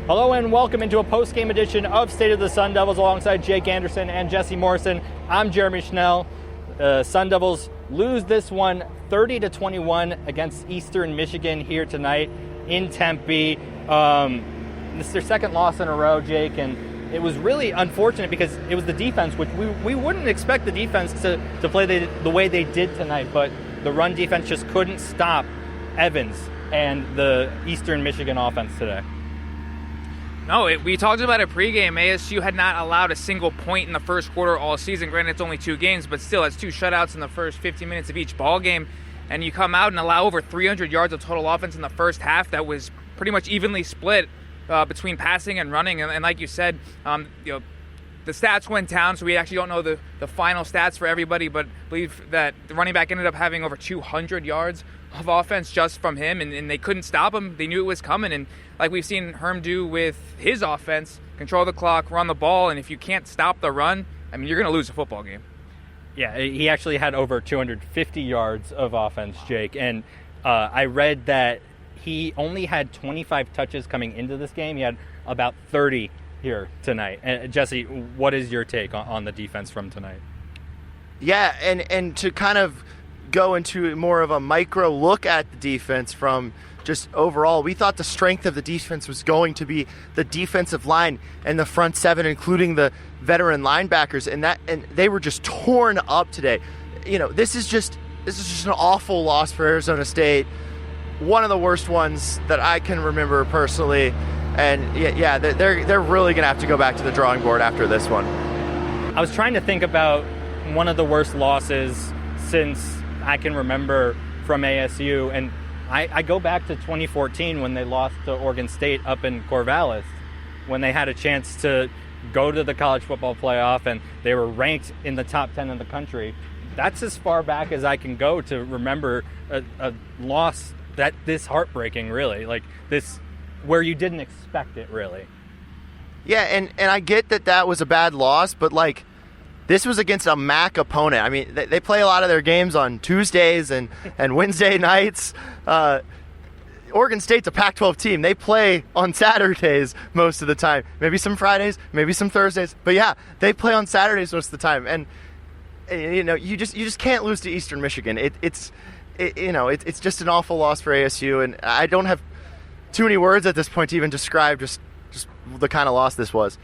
Hello and welcome into a post-game edition of State of the Sun Devils alongside Jake Anderson and Jesse Morrison. I'm Jeremy Schnell. Sun Devils lose this one 30-21 against Eastern Michigan here tonight in Tempe. This is their second loss in a row, Jake, and it was really unfortunate because it was the defense, which we wouldn't expect the defense to play the way they did tonight, but the run defense just couldn't stop Evans and the Eastern Michigan offense today. No, we talked about it pregame. ASU had not allowed a single point in the first quarter all season. Granted, it's only 2 games, but still, that's 2 shutouts in the first 15 minutes of each ball game. And you come out and allow over 300 yards of total offense in the first half. That was pretty much evenly split between passing and running. And like you said, the stats went down, so we actually don't know the final stats for everybody, but I believe that the running back ended up having over 200 yards of offense just from him, and they couldn't stop him. They knew it was coming, and like we've seen Herm do with his offense, control the clock, run the ball, and if you can't stop the run, I mean, you're going to lose a football game. Yeah, he actually had over 250 yards of offense, Jake, and I read that he only had 25 touches coming into this game. He had about 30 here tonight. And Jesse, what is your take on the defense from tonight? Yeah, and to kind of go into more of a micro look at the defense from just overall, we thought the strength of the defense was going to be the defensive line and the front seven, including the veteran linebackers, and they were just torn up today. You know, this is just an awful loss for Arizona State, one of the worst ones that I can remember personally. And yeah, they're really gonna have to go back to the drawing board after this one. I was trying to think about one of the worst losses since I can remember from ASU, and I go back to 2014 when they lost to Oregon State up in Corvallis, when they had a chance to go to the college football playoff and they were ranked in the top 10 in the country. That's as far back as I can go to remember a loss that this heartbreaking, really, like this, where you didn't expect it, really. Yeah, and I get that was a bad loss, but like, this was against a MAC opponent. I mean, they play a lot of their games on Tuesdays and Wednesday nights. Oregon State's a Pac-12 team. They play on Saturdays most of the time. Maybe some Fridays, maybe some Thursdays. But yeah, they play on Saturdays most of the time. And you know, you just can't lose to Eastern Michigan. It's just an awful loss for ASU, and I don't have too many words at this point to even describe just the kind of loss this was.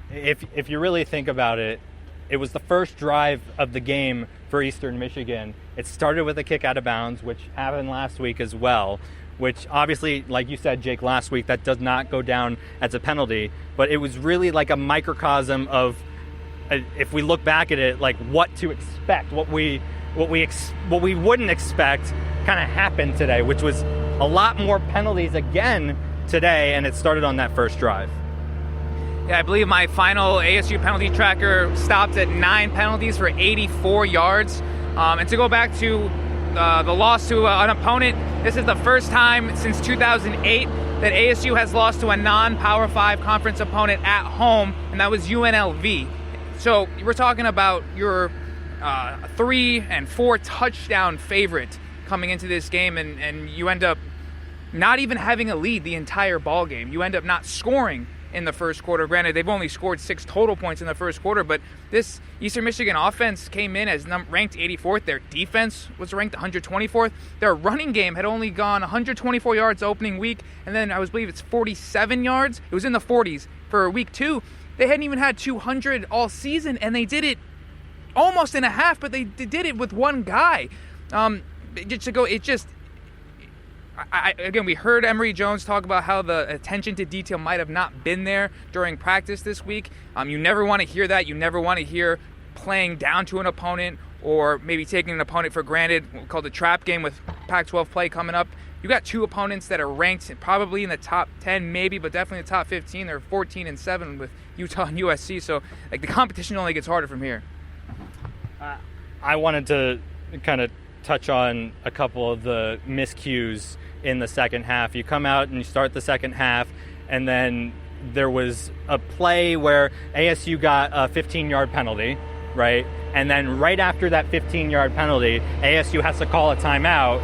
If you really think about it, it was the first drive of the game for Eastern Michigan. It started with a kick out of bounds, which happened last week as well, which obviously, like you said, Jake, last week, that does not go down as a penalty, but it was really like a microcosm of, if we look back at it, like what to expect, what we wouldn't expect kind of happened today, which was a lot more penalties again today, and it started on that first drive. Yeah, I believe my final ASU penalty tracker stopped at 9 penalties for 84 yards. And to go back to the loss to an opponent, this is the first time since 2008 that ASU has lost to a non-Power 5 conference opponent at home, and that was UNLV. So we're talking about your 3 and 4 touchdown favorite coming into this game, and you end up not even having a lead the entire ball game. You end up not scoring in the first quarter. Granted, they've only scored 6 total points in the first quarter, but this Eastern Michigan offense came in as ranked 84th. Their defense was ranked 124th. Their running game had only gone 124 yards opening week, and then I believe it's 47 yards. It was in the 40s for week 2. They hadn't even had 200 all season, and they did it almost in a half, but they did it with one guy. Again, we heard Emory Jones talk about how the attention to detail might have not been there during practice this week. You never want to hear that. You never want to hear playing down to an opponent or maybe taking an opponent for granted. We'll call it the trap game with Pac-12 play coming up. You got 2 opponents that are ranked probably in the top 10, maybe, but definitely the top 15. They're 14-7 with Utah and USC. So, like, the competition only gets harder from here. I wanted to kind of touch on a couple of the miscues in the second half. You come out and you start the second half, and then there was a play where ASU got a 15-yard penalty, right? And then right after that 15-yard penalty, ASU has to call a timeout.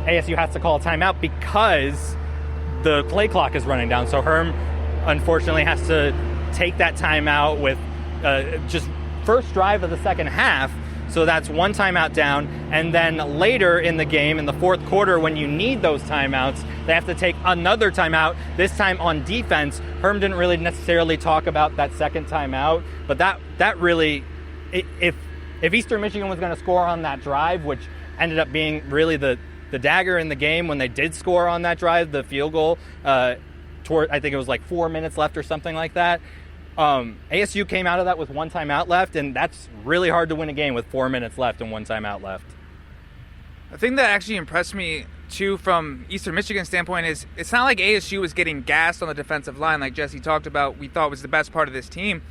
ASU has to call a timeout because the play clock is running down. So Herm, unfortunately, has to take that timeout with just first drive of the second half. So that's one timeout down. And then later in the game, in the fourth quarter, when you need those timeouts, they have to take another timeout, this time on defense. Herm didn't really necessarily talk about that second timeout, but that really, if Eastern Michigan was going to score on that drive, which ended up being really the dagger in the game when they did score on that drive, the field goal, I think it was like 4 minutes left or something like that. ASU came out of that with one timeout left, and that's really hard to win a game with 4 minutes left and one timeout left. The thing that actually impressed me, too, from Eastern Michigan's standpoint is it's not like ASU was getting gassed on the defensive line like Jesse talked about, we thought was the best part of this team.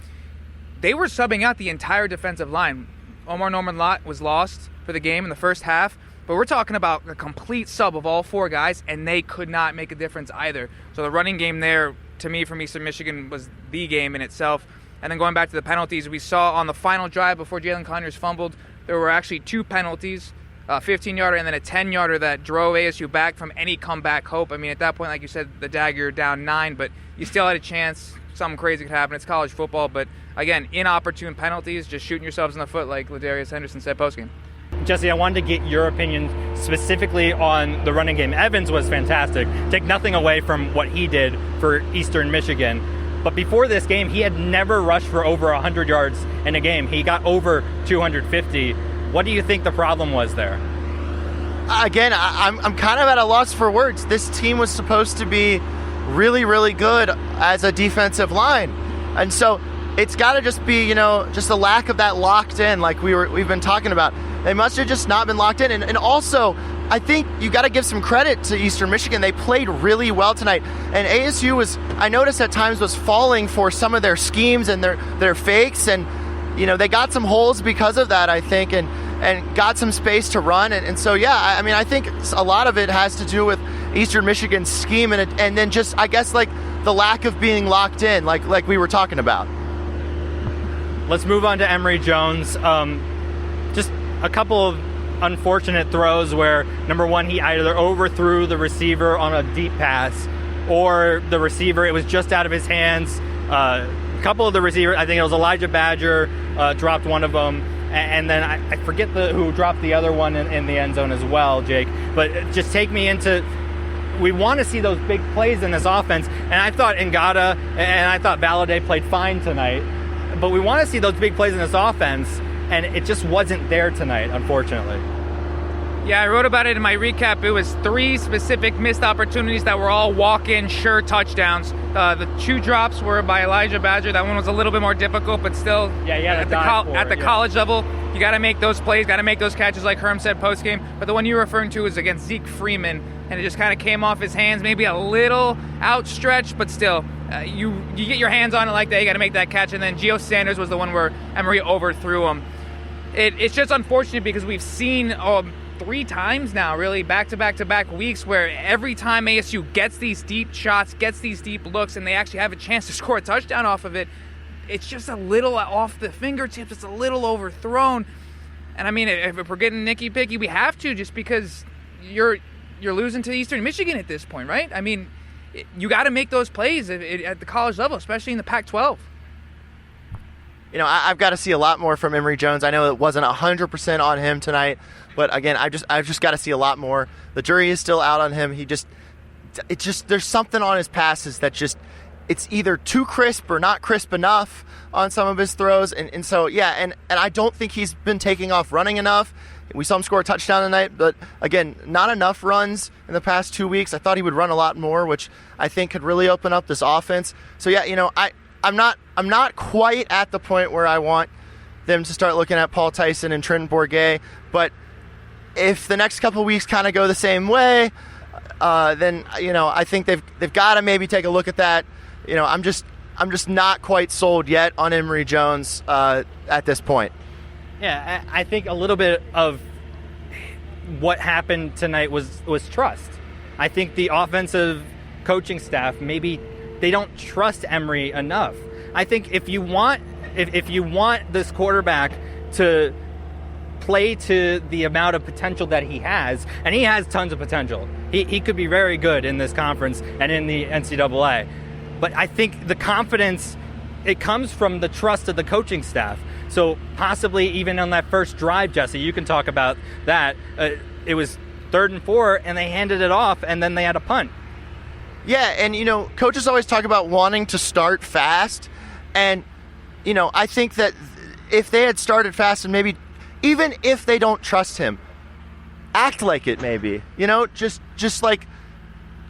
They were subbing out the entire defensive line. Omar Norman-Lott was lost for the game in the first half, but we're talking about a complete sub of all four guys, and they could not make a difference either. So the running game there, to me, from Eastern Michigan was the game in itself. And then going back to the penalties, we saw on the final drive before Jalen Conyers fumbled, there were actually two penalties, a 15-yarder and then a 10-yarder that drove ASU back from any comeback hope. I mean, at that point, like you said, the dagger down 9, but you still had a chance. Something crazy could happen. It's college football, but again, inopportune penalties, just shooting yourselves in the foot like Ladarius Henderson said postgame. Jesse, I wanted to get your opinion specifically on the running game. Evans was fantastic. Take nothing away from what he did for Eastern Michigan. But before this game, he had never rushed for over 100 yards in a game. He got over 250. What do you think the problem was there? Again, I'm kind of at a loss for words. This team was supposed to be really, really good as a defensive line. And so it's got to just be, just a lack of that locked in like we've been talking about. They must have just not been locked in. And also, I think you got to give some credit to Eastern Michigan. They played really well tonight. And ASU I noticed at times, was falling for some of their schemes and their fakes. And, they got some holes because of that, I think, and got some space to run. And so, yeah, I mean, I think a lot of it has to do with Eastern Michigan's scheme and then just, I guess, like the lack of being locked in, like we were talking about. Let's move on to Emory Jones. Just a couple of unfortunate throws where, number one, he either overthrew the receiver on a deep pass or the receiver, it was just out of his hands. A couple of the receivers, I think it was Elijah Badger, dropped one of them. And then I forget who dropped the other one in the end zone as well, Jake. But just take me into, we want to see those big plays in this offense. And I thought Ngata and I thought Valladay played fine tonight. But we want to see those big plays in this offense. And it just wasn't there tonight, unfortunately. Yeah, I wrote about it in my recap. It was 3 specific missed opportunities that were all walk-in, sure touchdowns. The 2 drops were by Elijah Badger. That one was a little bit more difficult, but still, at the college level, you got to make those plays, got to make those catches like Herm said post-game. But the one you're referring to is against Zeke Freeman, and it just kind of came off his hands, maybe a little outstretched, but still, you get your hands on it like that, you got to make that catch. And then Gio Sanders was the one where Emory overthrew him. It's just unfortunate because we've seen 3 times now, really, back-to-back weeks where every time ASU gets these deep shots, gets these deep looks, and they actually have a chance to score a touchdown off of it, it's just a little off the fingertips. It's a little overthrown. And, I mean, if we're getting nicky-picky, we have to, just because you're losing to Eastern Michigan at this point, right? I mean, you got to make those plays at the college level, especially in the Pac-12. I've got to see a lot more from Emory Jones. I know it wasn't 100% on him tonight, but again, I've just got to see a lot more. The jury is still out on him. There's something on his passes that it's either too crisp or not crisp enough on some of his throws. And so, yeah, and I don't think he's been taking off running enough. We saw him score a touchdown tonight, but again, not enough runs in the past 2 weeks. I thought he would run a lot more, which I think could really open up this offense. So yeah, I'm not quite at the point where I want them to start looking at Paul Tyson and Trenton Bourguet, but if the next couple of weeks kind of go the same way, then I think they've got to maybe take a look at that. I'm just not quite sold yet on Emory Jones at this point. Yeah, I think a little bit of what happened tonight was trust. I think the offensive coaching staff, maybe they don't trust Emory enough. I think if you want this quarterback to play to the amount of potential that he has, and he has tons of potential. He could be very good in this conference and in the NCAA. But I think the confidence, it comes from the trust of the coaching staff. So possibly even on that first drive, Jesse, you can talk about that. It was 3rd and 4, and they handed it off, and then they had a punt. Yeah, and, coaches always talk about wanting to start fast. And, I think that if they had started fast and maybe, even if they don't trust him, act like it maybe. Just like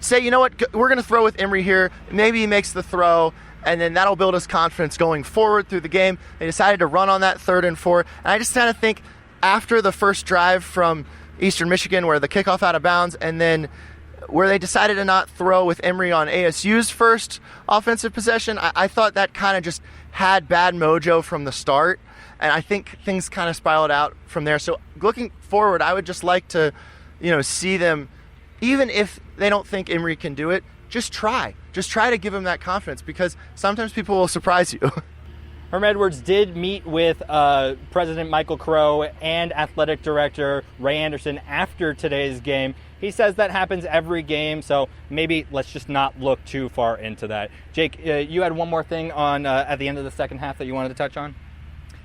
say, you know what, we're going to throw with Emory here. Maybe he makes the throw, and then that'll build his confidence going forward through the game. They decided to run on that 3rd and 4. And I just kind of think after the first drive from Eastern Michigan where the kickoff out of bounds, and then where they decided to not throw with Emory on ASU's first offensive possession, I thought that kind of just had bad mojo from the start. And I think things kind of spiraled out from there. So looking forward, I would just like to, see them, even if they don't think Emory can do it, just try. Just try to give them that confidence, because sometimes people will surprise you. Herm Edwards did meet with President Michael Crow and Athletic Director Ray Anderson after today's game. He says that happens every game, so maybe let's just not look too far into that. Jake, you had one more thing on at the end of the second half that you wanted to touch on?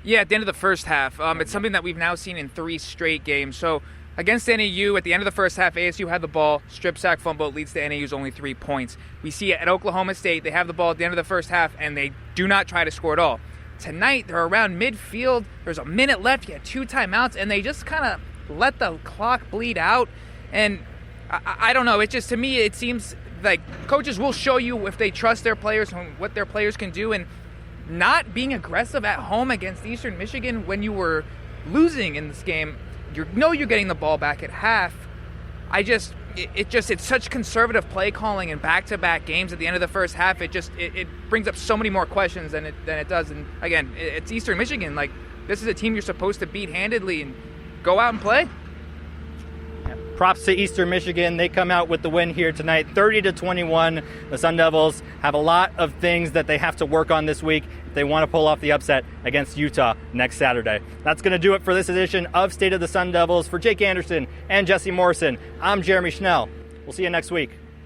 Yeah, at the end of the first half. It's something that we've now seen in 3 straight games. So against NAU, at the end of the first half, ASU had the ball, strip sack fumble, leads to NAU's only 3 points. We see it at Oklahoma State. They have the ball at the end of the first half, and they do not try to score at all. Tonight, they're around midfield. There's a minute left. You had 2 timeouts, and they just kind of let the clock bleed out. And I don't know. It just, to me, it seems like coaches will show you if they trust their players and what their players can do. And not being aggressive at home against Eastern Michigan when you were losing in this game, you're getting the ball back at half. It's such conservative play calling in back-to-back games at the end of the first half. It brings up so many more questions than it does. And again, it's Eastern Michigan. Like, this is a team you're supposed to beat handedly and go out and play. Props to Eastern Michigan. They come out with the win here tonight, 30-21. The Sun Devils have a lot of things that they have to work on this week if they want to pull off the upset against Utah next Saturday. That's going to do it for this edition of State of the Sun Devils. For Jake Anderson and Jesse Morrison, I'm Jeremy Schnell. We'll see you next week.